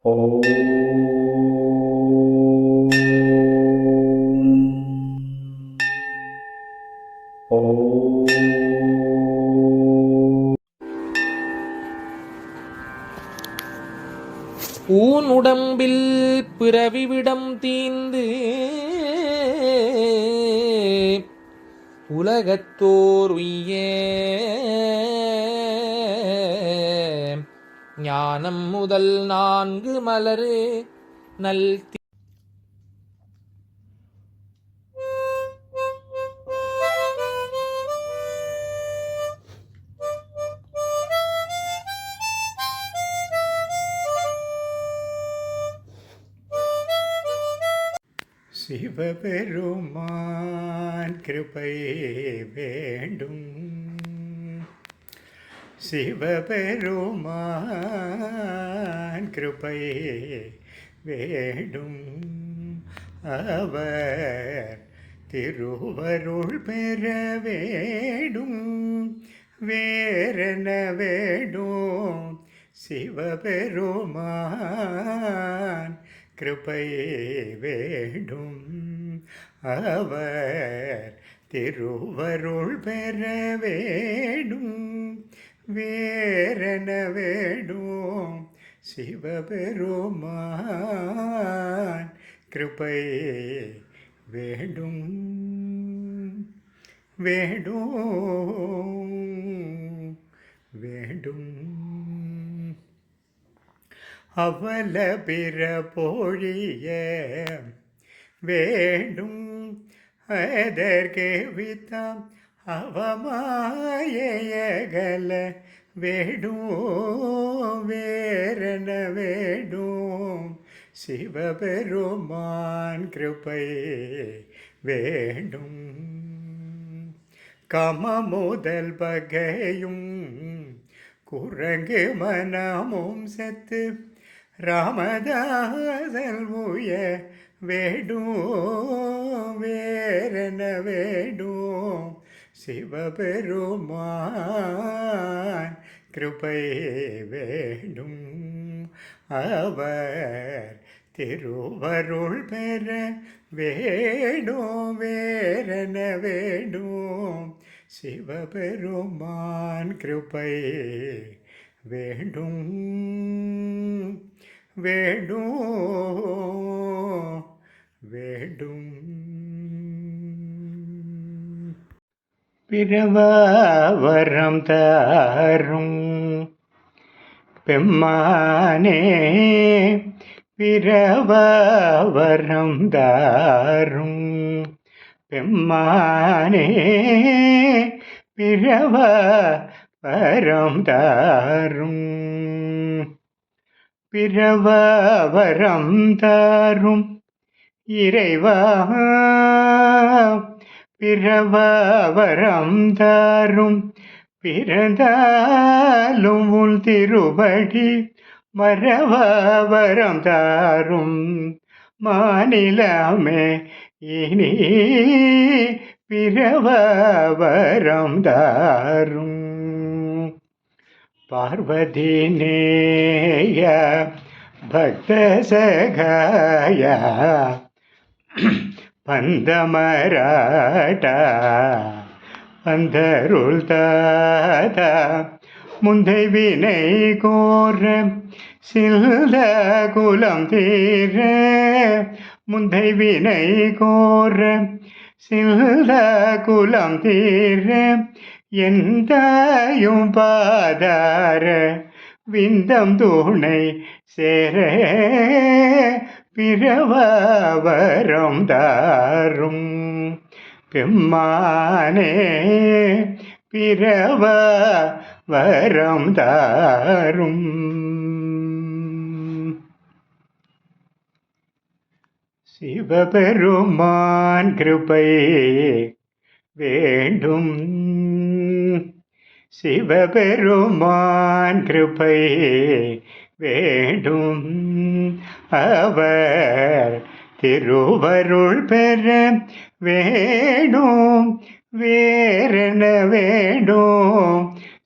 ஓம் ஓம் ஊன் உடம்பில் பிறவிவிடம் தீந்து உலகத்தோர் உய்ய ஞானம் முதல் 4 மலரு நல் சிவபெருமான் கிருபை வேண்டும். சிவபெருமான் கிருபை வேண்டும். அவர் திருவருள் பெற வேண்டும். வேறென வேண்டும். சிவபெருமான் கிருபை வேண்டும். அவர் திருவருள் பெற வேண்டும். வேறென வேண்டும். சிவபெருமான் கிருபை வேண்டும். வேண்டும் வேண்டும். அவல பிற பொழிய வேண்டும். அதற்கு வித்தம் அவமாயகல வேண்டும். வேறென வேண்டும். சிவபெருமான் கிருபை வேண்டும். கம முதல் பகையும் குரங்கு மனமும் செத்து ராமதாசல் உய வேண்டும். வேறென வேண்டும். சிவபெருமான் கிருபை வேண்டும். அவர் திருவருள் பெற வேண்டும். வேறென வேண்டும். சிவபெருமான் கிருபை வேண்டும். வேண்டும் வேண்டும். பிறவரம் தரும் பெம்மானே பிறவரம் தரும் பெம்மானே பிறவரம் தரும் பிறவரம் தரும் இறைவா பிறவரம் தரும் பிறந்தாலும் உன் திருவடி மறவரம் தரும் மாநிலமே இனி பிறவரம் தரும் பார்வதி நேய பக்த சகாய பந்தமராட்டா அந்தருள் தாத முந்தை வினை கோர சில்த குலம் தீர முந்தை வினை கோர சில்த குலம் தீர எந்தாயும் பாதார விந்தம் துணை சேர பிறவரம் தாரும் பெம்மானே பிறவரம் தாரும். சிவபெருமான் கிருபை வேண்டும். சிவபெருமான் கிருபை வேண்டும். அவர் திருவருள் பெற வேண்டும். வேறென வேண்டும்.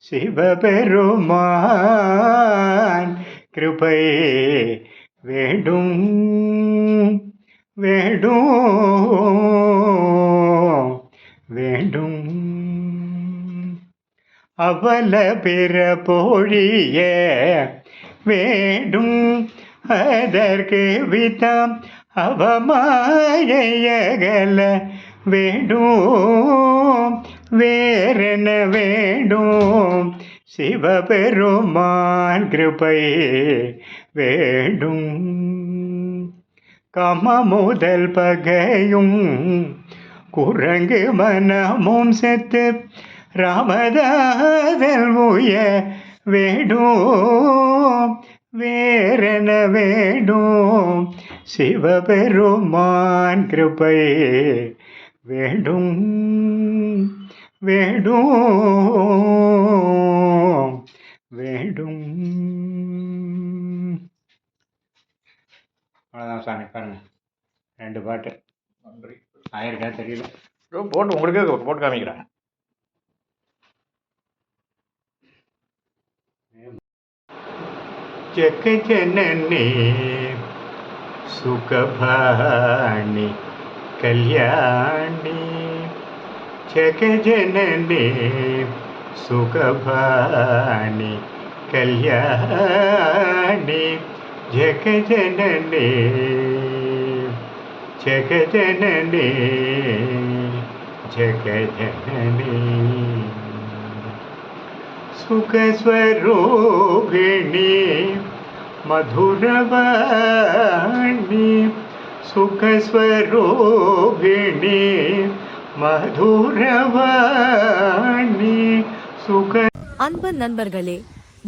சிவபெருமான் கிருபை வேண்டும் வேண்டும் வேண்டும் அவல பிற பொழிய வேண்டும் அதற்கு விதம் அவமாயகல வேண்டும் வேறென வேண்டும் சிவபெருமான் கிருபை வேண்டும் கம முதல் பகையும் குரங்கு மனமும் செத்து ராமதாதல் உய வேண்டும் வேறென வேண்டும் சிவபெருமான் கிருபை வேண்டும் வேண்டும் வேண்டும். அவ்வளோதான் சாமி, பாருங்க 2 பாட்டு. நன்றி. ஆயிருக்கா தெரியல. போட்டு உங்களுக்கே போட்டு காமிக்கிறேன். ஜக ஜனனி சுகபாணி கல்யாணி ஜக ஜனனி சுகபாணி கல்யாணி ஜக ஜனனி ஜக ஜனனி ஜக ஜனனி சுகஸ்வரூபிணி மதுரவாணி சுகஸ்வரூபிணி மதுரவாணி சுக. அன்பு நண்பர்களே,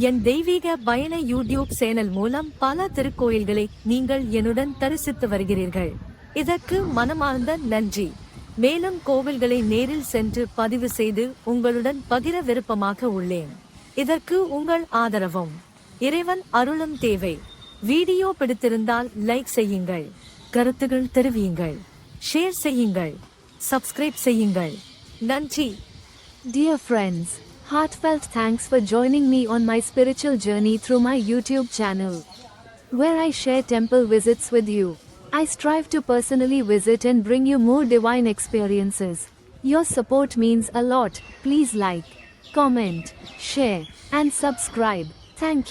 என் தெய்வீக பயண யூடியூப் சேனல் மூலம் பல திருக்கோயில்களை நீங்கள் என்னுடன் தரிசித்து வருகிறீர்கள். இதற்கு மனமார்ந்த நன்றி. மேலும் கோவில்களை நேரில் சென்று பதிவு செய்து உங்களுடன் பகிர விருப்பமாக உள்ளேன். இதற்கு உங்கள் ஆதரவும் இறைவன் அருளும் தேவை. வீடியோ பிடித்திருந்தால் லைக் செய்யுங்கள், கருத்துகள் தெரிவியுங்கள், ஷேர் செய்யுங்கள், சப்ஸ்கிரைப் செய்யுங்கள். நன்றி. Dear friends, heartfelt thanks for joining me on my spiritual journey through my YouTube channel, where I share temple visits with you. I strive to personally visit and bring you more divine experiences. Your support means a lot. Please like, comment, share, and subscribe. Thank